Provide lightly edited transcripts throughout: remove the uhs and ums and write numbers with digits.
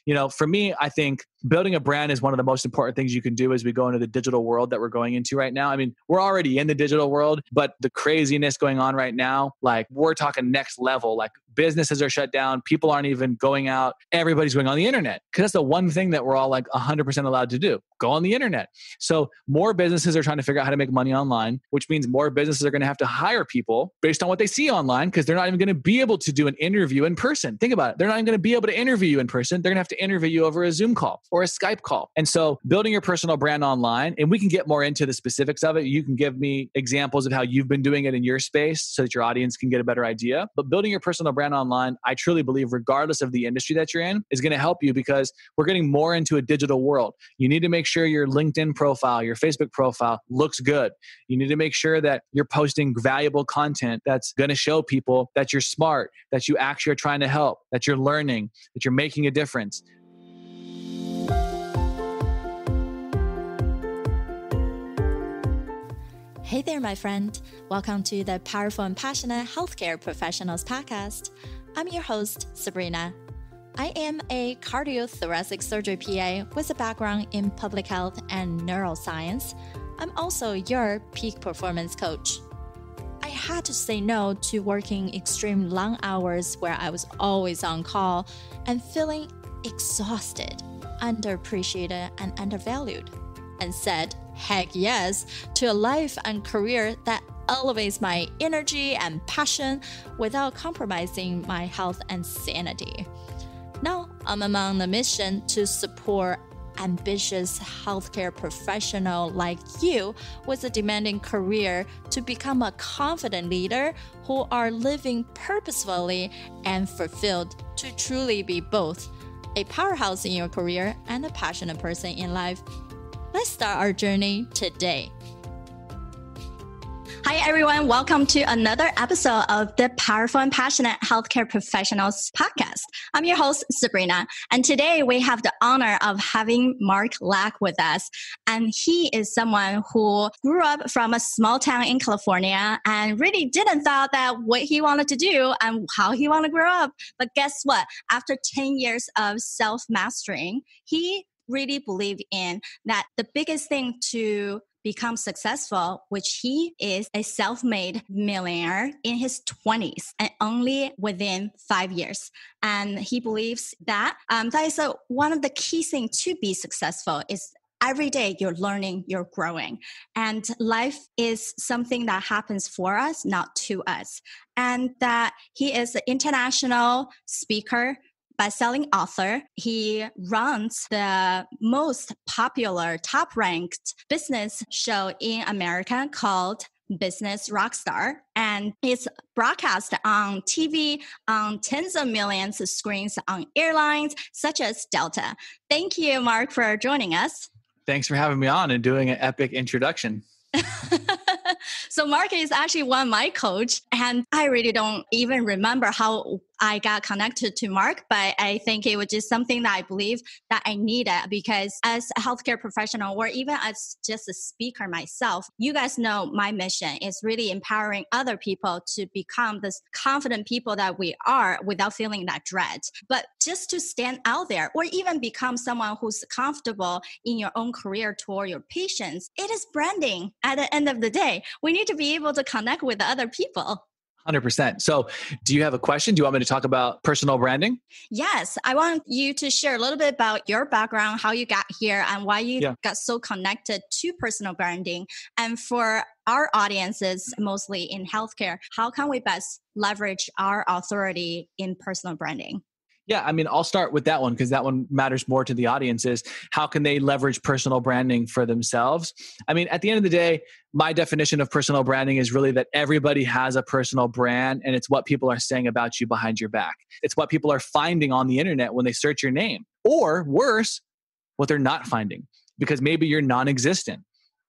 For me, I think building a brand is one of the most important things you can do as we go into the digital world that we're going into right now. I mean, we're already in the digital world, but the craziness going on right now, like we're talking next level, like businesses are shut down. People aren't even going out. Everybody's going on the internet because that's the one thing that we're all like 100% allowed to do. Go on the internet. So more businesses are trying to figure out how to make money online, which means more businesses are going to have to hire people based on what they see online because they're not even going to be able to do an interview in person. Think about it. They're not even going to be able to interview you in person. They're going to have to interview you over a Zoom call or a Skype call. And so building your personal brand online, and we can get more into the specifics of it. You can give me examples of how you've been doing it in your space so that your audience can get a better idea. But building your personal brand online, I truly believe, regardless of the industry that you're in, is going to help you because we're getting more into a digital world. You need to make sure your LinkedIn profile, your Facebook profile looks good. You need to make sure that you're posting valuable content that's going to show people that you're smart, that you actually are trying to help, that you're learning, that you're making a difference. Hey there, my friend. Welcome to the Powerful and Passionate Healthcare Professionals podcast. I'm your host, Sabrina. I am a cardiothoracic surgery PA with a background in public health and neuroscience. I'm also your peak performance coach. I had to say no to working extreme long hours where I was always on call and feeling exhausted, underappreciated, and undervalued, and said heck yes to a life and career that elevates my energy and passion without compromising my health and sanity. Now, I'm among the mission to support ambitious healthcare professional like you with a demanding career to become a confident leader who are living purposefully and fulfilled to truly be both a powerhouse in your career and a passionate person in life. Let's start our journey today. Hi, everyone. Welcome to another episode of the Powerful and Passionate Healthcare Professionals podcast. I'm your host, Sabrina. And today we have the honor of having Mark Lack with us. And he is someone who grew up from a small town in California and really didn't thought that what he wanted to do and how he wanted to grow up. But guess what? After 10 years of self-mastering, he really believed in that the biggest thing to become successful, which he is a self-made millionaire in his 20s and only within 5 years. And he believes that that is one of the key things to be successful is every day you're learning, you're growing. And life is something that happens for us, not to us. And that he is an international speaker, best-selling author. He runs the most popular, top-ranked business show in America called Business Rockstar. And it's broadcast on TV, on tens of millions of screens on airlines such as Delta. Thank you, Mark, for joining us. Thanks for having me on and doing an epic introduction. So Mark is actually one of my coach, and I really don't even remember how I got connected to Mark, but I think it was just something that I believe that I needed because as a healthcare professional or even as just a speaker myself, you guys know my mission is really empowering other people to become this confident people that we are without feeling that dread. But just to stand out there or even become someone who's comfortable in your own career toward your patients, it is branding at the end of the day. We need to be able to connect with other people. 100%. So do you have a question? Do you want me to talk about personal branding? Yes. I want you to share a little bit about your background, how you got here and why you got so connected to personal branding. And for our audiences, mostly in healthcare, how can we best leverage our authority in personal branding? Yeah, I mean, I'll start with that one because that one matters more to the audience is how can they leverage personal branding for themselves? I mean, at the end of the day, my definition of personal branding is really that everybody has a personal brand and it's what people are saying about you behind your back. It's what people are finding on the internet when they search your name, or worse, what they're not finding because maybe you're non-existent.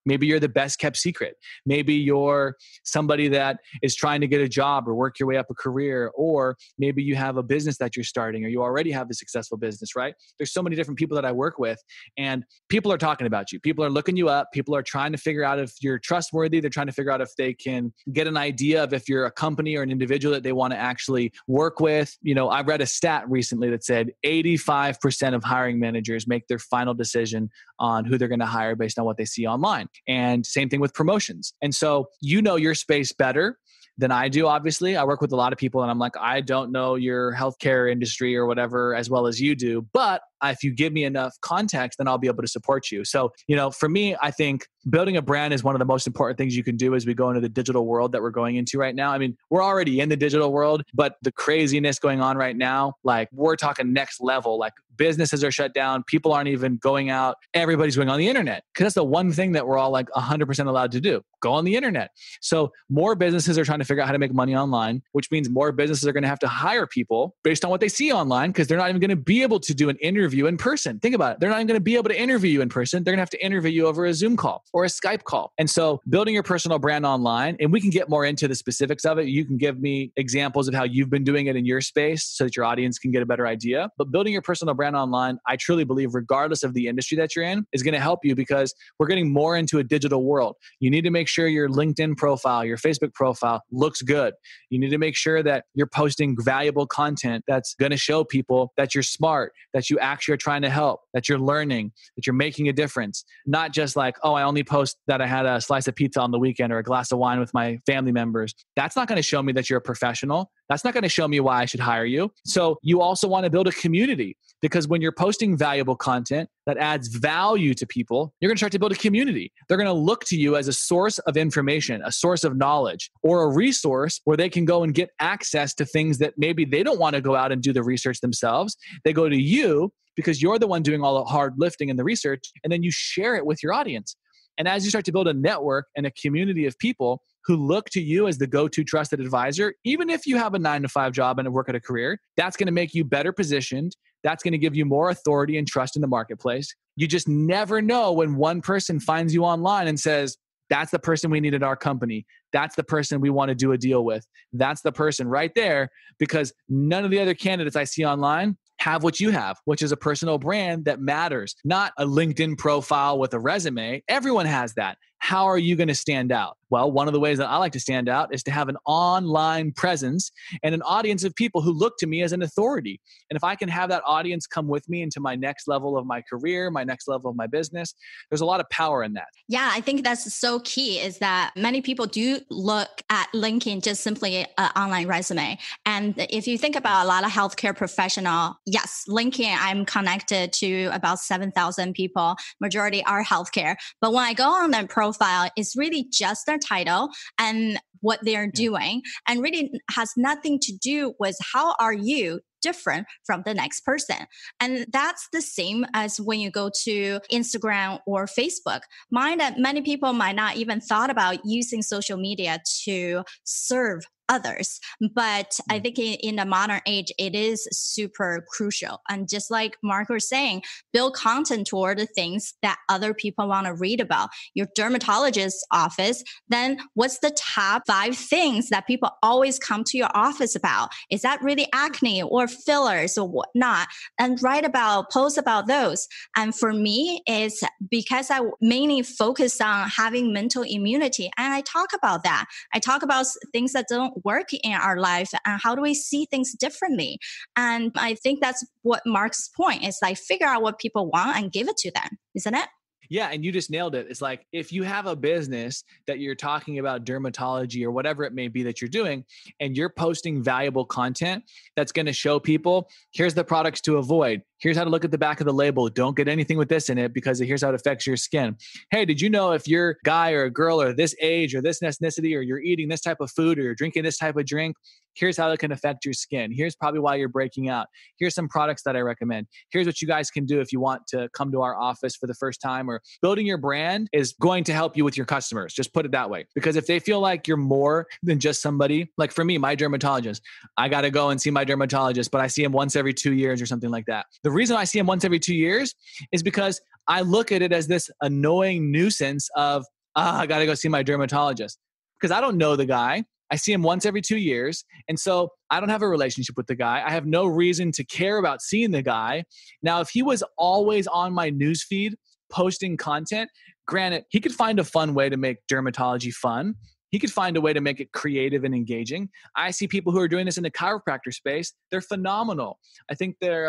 Maybe you're the best kept secret. Maybe you're somebody that is trying to get a job or work your way up a career, or maybe you have a business that you're starting, or you already have a successful business, right? There's so many different people that I work with, and people are talking about you. People are looking you up. People are trying to figure out if you're trustworthy. They're trying to figure out if they can get an idea of if you're a company or an individual that they want to actually work with. I read a stat recently that said 85% of hiring managers make their final decision on who they're going to hire based on what they see online. And same thing with promotions. And so you know your space better than I do, obviously. I work with a lot of people and I'm like, I don't know your healthcare industry or whatever as well as you do, but if you give me enough context, then I'll be able to support you. So, for me, I think building a brand is one of the most important things you can do as we go into the digital world that we're going into right now. I mean, we're already in the digital world, but the craziness going on right now, like we're talking next level, like businesses are shut down. People aren't even going out. Everybody's going on the internet because that's the one thing that we're all like 100% allowed to do. Go on the internet. So more businesses are trying to figure out how to make money online, which means more businesses are going to have to hire people based on what they see online because they're not even going to be able to do an interview in person. Think about it. They're not even going to be able to interview you in person. They're going to have to interview you over a Zoom call or a Skype call. And so building your personal brand online, and we can get more into the specifics of it. You can give me examples of how you've been doing it in your space so that your audience can get a better idea. But building your personal brand online, I truly believe, regardless of the industry that you're in, is going to help you because we're getting more into a digital world. You need to make sure your LinkedIn profile, your Facebook profile looks good. You need to make sure that you're posting valuable content that's going to show people that you're smart, that you actually are trying to help, that you're learning, that you're making a difference. Not just like, oh, I only post that I had a slice of pizza on the weekend or a glass of wine with my family members. That's not going to show me that you're a professional. That's not going to show me why I should hire you. So you also want to build a community because when you're posting valuable content that adds value to people, you're going to start to build a community. They're going to look to you as a source of information, a source of knowledge, or a resource where they can go and get access to things that maybe they don't want to go out and do the research themselves. They go to you because you're the one doing all the hard lifting and the research, and then you share it with your audience. And as you start to build a network and a community of people who look to you as the go-to trusted advisor, even if you have a 9-to-5 job and work at a career, that's going to make you better positioned. That's going to give you more authority and trust in the marketplace. You just never know when one person finds you online and says, that's the person we need at our company. That's the person we want to do a deal with. That's the person right there, because none of the other candidates I see online have what you have, which is a personal brand that matters, not a LinkedIn profile with a resume. Everyone has that. How are you going to stand out? Well, one of the ways that I like to stand out is to have an online presence and an audience of people who look to me as an authority. And if I can have that audience come with me into my next level of my career, my next level of my business, there's a lot of power in that. Yeah, I think that's so key is that many people do look at LinkedIn just simply an online resume. And if you think about a lot of healthcare professional, yes, LinkedIn, I'm connected to about 7,000 people. Majority are healthcare. But when I go on their profile, it's really just their title and what they're doing, and really has nothing to do with how are you different from the next person. And that's the same as when you go to Instagram or Facebook. Mind that many people might not even thought about using social media to serve others. But I think in the modern age, it is super crucial. And just like Mark was saying, build content toward the things that other people want to read about. Your dermatologist's office, then what's the top 5 things that people always come to your office about? Is that really acne or fillers or whatnot? And post about those. And for me, it's because I mainly focus on having mental immunity. And I talk about that. I talk about things that don't work in our life and how do we see things differently. And I think that's what Mark's point is, like figure out what people want and give it to them, isn't it? Yeah. And you just nailed it. It's like, if you have a business that you're talking about dermatology or whatever it may be that you're doing, and you're posting valuable content that's going to show people, here's the products to avoid. Here's how to look at the back of the label. Don't get anything with this in it because here's how it affects your skin. Hey, did you know if you're a guy or a girl or this age or this ethnicity, or you're eating this type of food or you're drinking this type of drink, here's how it can affect your skin. Here's probably why you're breaking out. Here's some products that I recommend. Here's what you guys can do if you want to come to our office for the first time. Or building your brand is going to help you with your customers. Just put it that way. Because if they feel like you're more than just somebody, like for me, my dermatologist, I got to go and see my dermatologist, but I see him once every 2 years or something like that. The reason I see him once every 2 years is because I look at it as this annoying nuisance of I got to go see my dermatologist because I don't know the guy. I see him once every 2 years. And so I don't have a relationship with the guy. I have no reason to care about seeing the guy. Now, if he was always on my newsfeed posting content, granted, he could find a fun way to make dermatology fun. He could find a way to make it creative and engaging. I see people who are doing this in the chiropractor space. They're phenomenal. I think they're,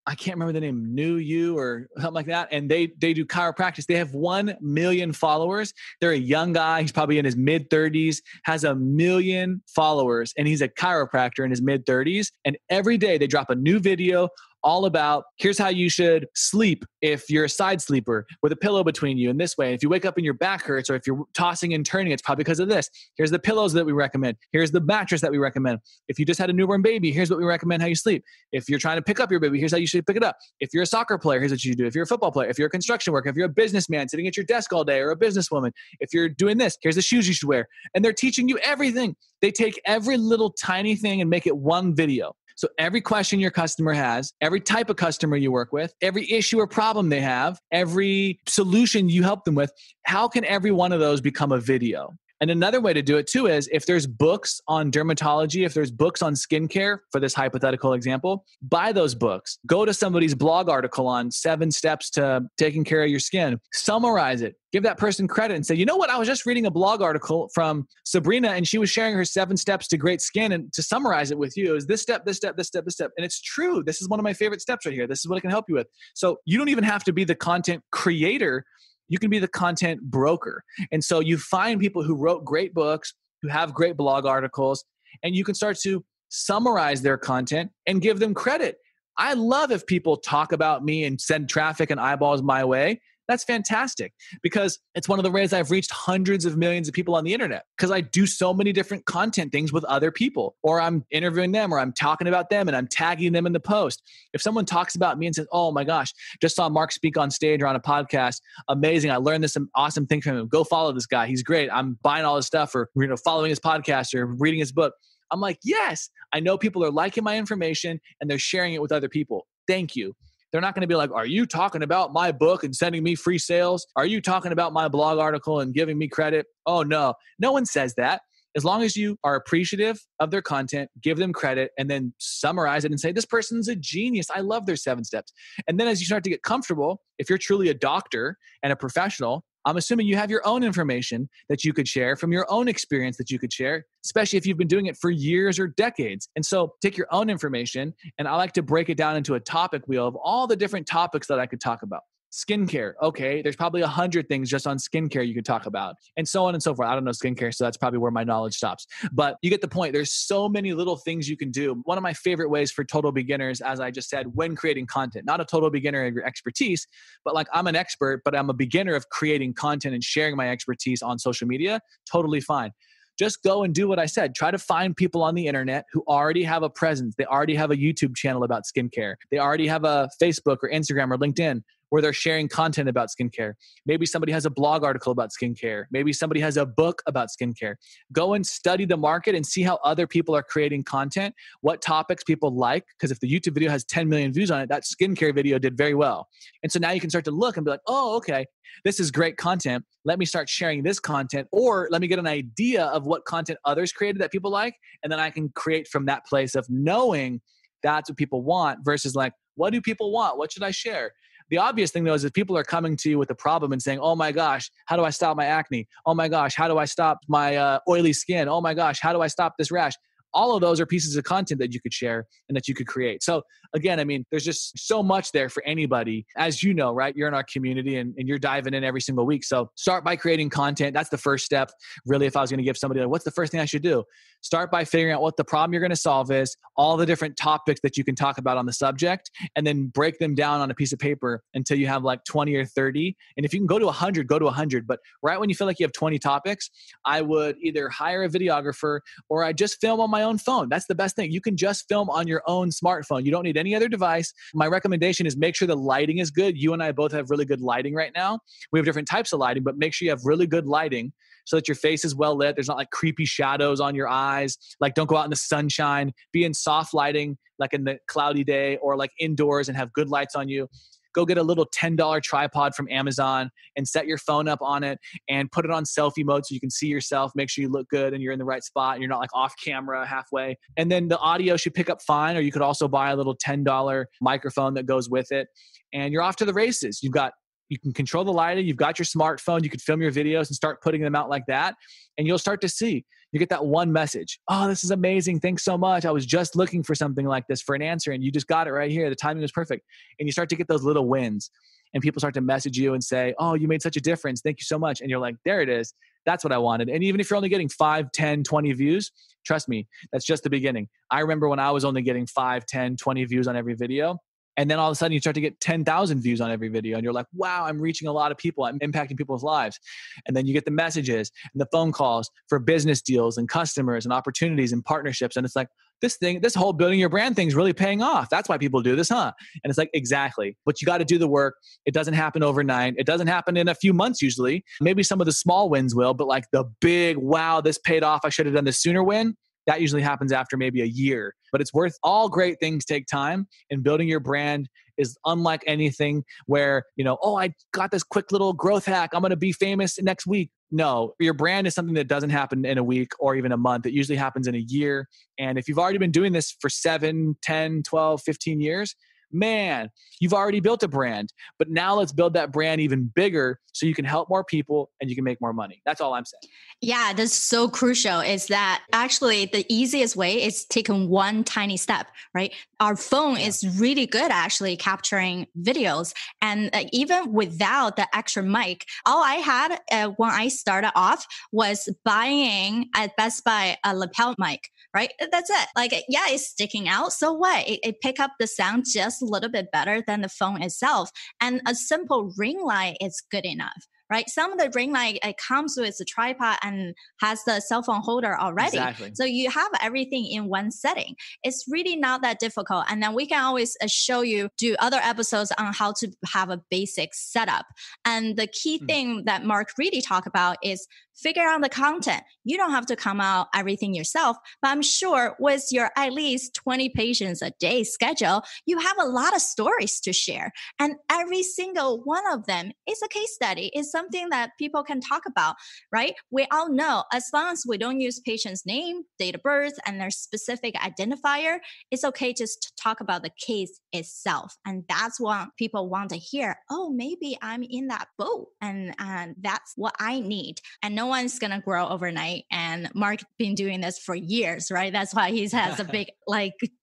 I can't remember the name, New You or something like that. And they do chiropractic. They have 1 million followers. They're a young guy. He's probably in his mid 30s, has 1 million followers. And he's a chiropractor in his mid 30s. And every day they drop a new video all about, here's how you should sleep if you're a side sleeper with a pillow between you in this way. If you wake up and your back hurts, or if you're tossing and turning, it's probably because of this. Here's the pillows that we recommend. Here's the mattress that we recommend. If you just had a newborn baby, here's what we recommend how you sleep. If you're trying to pick up your baby, here's how you should pick it up. If you're a soccer player, here's what you should do. If you're a football player, if you're a construction worker, if you're a businessman sitting at your desk all day, or a businesswoman, if you're doing this, here's the shoes you should wear. And they're teaching you everything. They take every little tiny thing and make it one video. So every question your customer has, every type of customer you work with, every issue or problem they have, every solution you help them with, how can every one of those become a video? And another way to do it too is if there's books on dermatology, if there's books on skincare, for this hypothetical example, buy those books. Go to somebody's blog article on 7 steps to taking care of your skin. Summarize it. Give that person credit and say, you know what? I was just reading a blog article from Sabrina and she was sharing her 7 steps to great skin. And to summarize it with you is this step, this step, this step, this step. And it's true. This is one of my favorite steps right here. This is what I can help you with. So you don't even have to be the content creator. You can be the content broker. And so you find people who wrote great books, who have great blog articles, and you can start to summarize their content and give them credit. I love if people talk about me and send traffic and eyeballs my way. That's fantastic because it's one of the ways I've reached hundreds of millions of people on the internet because I do so many different content things with other people, or I'm interviewing them, or I'm talking about them and I'm tagging them in the post. If someone talks about me and says, oh my gosh, just saw Mark speak on stage or on a podcast, amazing. I learned this awesome thing from him. Go follow this guy. He's great. I'm buying all his stuff, or following his podcast or reading his book. I'm like, yes, I know people are liking my information and they're sharing it with other people. Thank you. They're not going to be like, are you talking about my book and sending me free sales? Are you talking about my blog article and giving me credit? Oh, no. No one says that. As long as you are appreciative of their content, give them credit, and then summarize it and say, this person's a genius. I love their 7 steps. And then as you start to get comfortable, if you're truly a doctor and a professional, I'm assuming you have your own information that you could share from your own experience that you could share, especially if you've been doing it for years or decades. And so take your own information, and I like to break it down into a topic wheel of all the different topics that I could talk about. Skincare. Okay, there's probably 100 things just on skincare you could talk about, and so on and so forth. I don't know skincare, so that's probably where my knowledge stops. But you get the point. There's so many little things you can do. One of my favorite ways for total beginners, as I just said, when creating content, not a total beginner of your expertise, but like I'm an expert, but I'm a beginner of creating content and sharing my expertise on social media. Totally fine. Just go and do what I said. Try to find people on the internet who already have a presence. They already have a YouTube channel about skincare. They already have a Facebook or Instagram or LinkedIn where they're sharing content about skincare. Maybe somebody has a blog article about skincare. Maybe somebody has a book about skincare. Go and study the market and see how other people are creating content, what topics people like. Because if the YouTube video has 10 million views on it, that skincare video did very well. And so now you can start to look and be like, oh, okay, this is great content. Let me start sharing this content, or let me get an idea of what content others created that people like. And then I can create from that place of knowing that's what people want versus like, what do people want? What should I share? The obvious thing, though, is if people are coming to you with a problem and saying, oh my gosh, how do I stop my acne? Oh my gosh, how do I stop my oily skin? Oh my gosh, how do I stop this rash? All of those are pieces of content that you could share and that you could create. So again, I mean, there's just so much there for anybody. As you know, right? You're in our community and you're diving in every single week. So start by creating content. That's the first step. Really, if I was going to give somebody like, what's the first thing I should do? Start by figuring out what the problem you're going to solve is, all the different topics that you can talk about on the subject, and then break them down on a piece of paper until you have like 20 or 30. And if you can go to 100, go to 100. But right when you feel like you have 20 topics, I would either hire a videographer or I just film on my own phone. That's the best thing. You can just film on your own smartphone. You don't need any other device. My recommendation is make sure the lighting is good. You and I both have really good lighting right now. We have different types of lighting, but make sure you have really good lighting so that your face is well lit. There's not like creepy shadows on your eyes. Like don't go out in the sunshine. Be in soft lighting, like in the cloudy day, or like indoors and have good lights on you. go get a little $10 tripod from Amazon and set your phone up on it and put it on selfie mode so you can see yourself, make sure you look good and you're in the right spot and you're not like off camera halfway. And then the audio should pick up fine, or you could also buy a little $10 microphone that goes with it. And you're off to the races. You can control the lighting. You've got your smartphone. You could film your videos and start putting them out like that. And you'll start to see, you get that one message. Oh, this is amazing. Thanks so much. I was just looking for something like this for an answer. And you just got it right here. The timing was perfect. And you start to get those little wins. And people start to message you and say, oh, you made such a difference. Thank you so much. And you're like, there it is. That's what I wanted. And even if you're only getting 5, 10, 20 views, trust me, that's just the beginning. I remember when I was only getting 5, 10, 20 views on every video. And then all of a sudden you start to get 10,000 views on every video. And you're like, wow, I'm reaching a lot of people. I'm impacting people's lives. And then you get the messages and the phone calls for business deals and customers and opportunities and partnerships. And it's like, this whole building your brand thing is really paying off. That's why people do this, huh? And it's like, exactly. But you got to do the work. It doesn't happen overnight. It doesn't happen in a few months usually. Maybe some of the small wins will, but like the big, wow, this paid off, I should have done this sooner win, that usually happens after maybe a year. But it's worth, all great things take time, and building your brand is unlike anything where, oh, I got this quick little growth hack. I'm going to be famous next week. No, your brand is something that doesn't happen in a week or even a month. It usually happens in a year. And if you've already been doing this for 7, 10, 12, 15 years, man, you've already built a brand. But now let's build that brand even bigger so you can help more people and you can make more money. That's all I'm saying. Yeah, that's so crucial, is that actually the easiest way is taking one tiny step, right? Our phone is really good at actually capturing videos. And even without the extra mic, all I had when I started off was buying at Best Buy a lapel mic. Right? That's it. Like, yeah, it's sticking out. So what? It pick up the sound just a little bit better than the phone itself. And a simple ring light is good enough. Right? Some of the ring light, it comes with a tripod and has the cell phone holder already. Exactly. So you have everything in one setting. It's really not that difficult. And then we can always do other episodes on how to have a basic setup. And the key thing that Mark really talked about is figure out the content. You don't have to come out everything yourself, but I'm sure with your at least 20 patients a day schedule, you have a lot of stories to share. And every single one of them is a case study. It's something that people can talk about, right? We all know as long as we don't use patient's name, date of birth, and their specific identifier, it's okay just to talk about the case itself. And that's what people want to hear. Oh, maybe I'm in that boat and that's what I need. And no one's going to grow overnight. And Mark been doing this for years, right? That's why he has a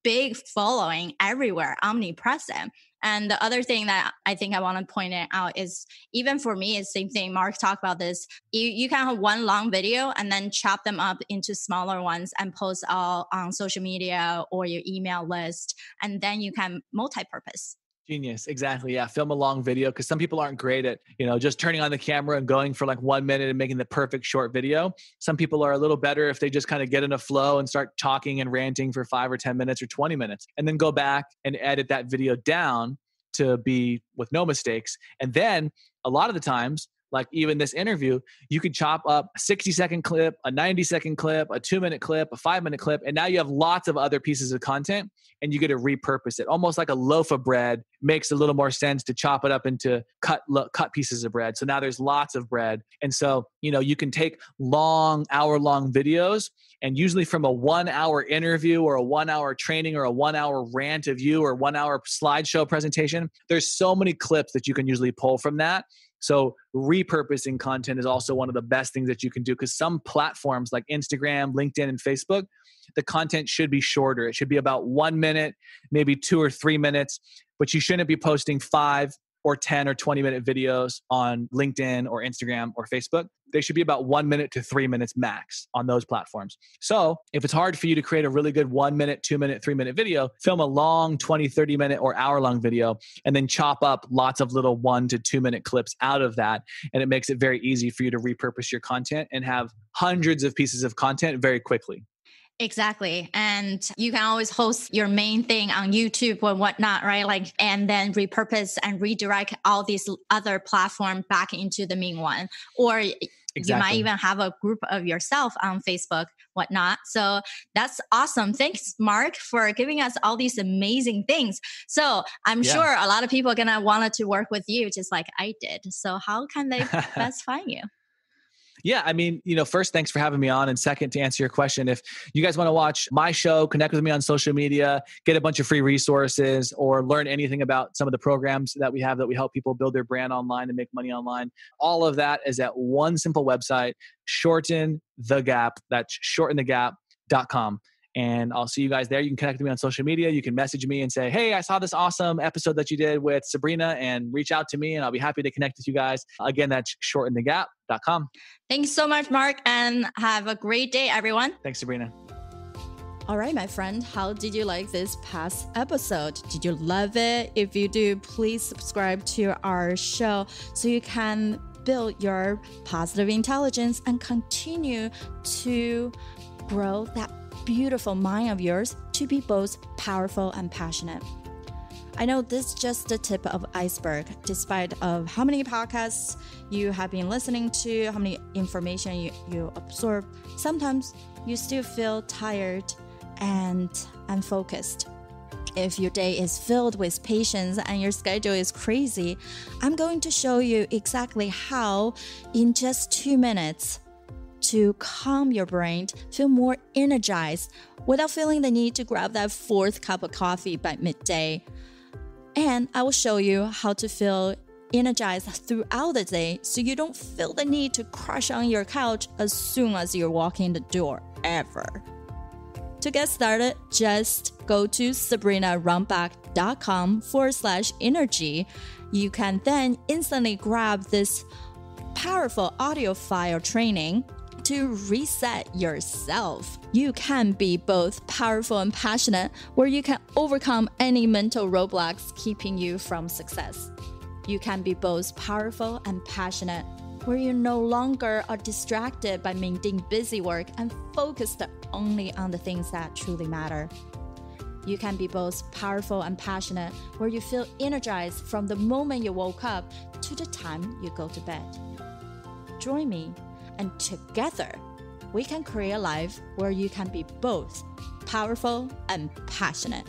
big following everywhere, omnipresent. And the other thing that I think I want to point it out is, even for me, it's the same thing. Mark talked about this. You can have one long video and then chop them up into smaller ones and post all on social media or your email list. And then you can multi-purpose. Genius. Exactly. Yeah. Film a long video, because some people aren't great at, just turning on the camera and going for like 1 minute and making the perfect short video. Some people are a little better if they just kind of get in a flow and start talking and ranting for 5 or 10 minutes or 20 minutes, and then go back and edit that video down to be with no mistakes. And then a lot of the times, like even this interview, you could chop up a 60-second clip, a 90-second clip, a 2-minute clip, a 5-minute clip, and now you have lots of other pieces of content and you get to repurpose it. Almost like a loaf of bread makes a little more sense to chop it up into cut pieces of bread. So now there's lots of bread. And so, you can take hour-long videos, and usually from a 1-hour interview or a 1-hour training or a 1-hour rant of you or 1-hour slideshow presentation, there's so many clips that you can usually pull from that. So repurposing content is also one of the best things that you can do, because some platforms like Instagram, LinkedIn, and Facebook, the content should be shorter. It should be about 1 minute, maybe 2 or 3 minutes, but you shouldn't be posting 5 or 10 or 20-minute videos on LinkedIn or Instagram or Facebook. They should be about 1 minute to 3 minutes max on those platforms. So if it's hard for you to create a really good 1 minute, 2 minute, 3 minute video, film a long 20, 30 minute or hour-long video, and then chop up lots of little 1 to 2 minute clips out of that. And it makes it very easy for you to repurpose your content and have hundreds of pieces of content very quickly. Exactly. And you can always host your main thing on YouTube or whatnot, right? And then repurpose and redirect all these other platforms back into the main one. Or You might even have a group of yourself on Facebook, whatnot. So that's awesome. Thanks, Mark, for giving us all these amazing things. So I'm sure a lot of people are going to want to work with you just like I did. So how can they best find you? Yeah, I mean, first, thanks for having me on. And second, to answer your question, if you guys want to watch my show, connect with me on social media, get a bunch of free resources, or learn anything about some of the programs that we have that we help people build their brand online and make money online, all of that is at one simple website, Shorten the Gap. That's shortenthegap.com. And I'll see you guys there. You can connect with me on social media. You can message me and say, hey, I saw this awesome episode that you did with Sabrina, and reach out to me and I'll be happy to connect with you guys. Again, that's shortenthegap.com. Thanks so much, Mark, and have a great day, everyone. Thanks, Sabrina. All right, my friend, how did you like this past episode? Did you love it? If you do, please subscribe to our show so you can build your positive intelligence and continue to grow that beautiful mind of yours to be both powerful and passionate. I know this is just the tip of iceberg. Despite of how many podcasts you have been listening to, how many information you absorb, sometimes you still feel tired and unfocused. If your day is filled with patience and your schedule is crazy, I'm going to show you exactly how in just 2 minutes to calm your brain, feel more energized without feeling the need to grab that 4th cup of coffee by midday. And I will show you how to feel energized throughout the day so you don't feel the need to crash on your couch as soon as you're walking the door, ever. To get started, just go to sabrinarumback.com/energy. You can then instantly grab this powerful audio file training to reset yourself. You can be both powerful and passionate, where you can overcome any mental roadblocks keeping you from success. You can be both powerful and passionate, where you no longer are distracted by mundane busy work and focused only on the things that truly matter. You can be both powerful and passionate, where you feel energized from the moment you woke up to the time you go to bed. Join me, and together, we can create a life where you can be both powerful and passionate.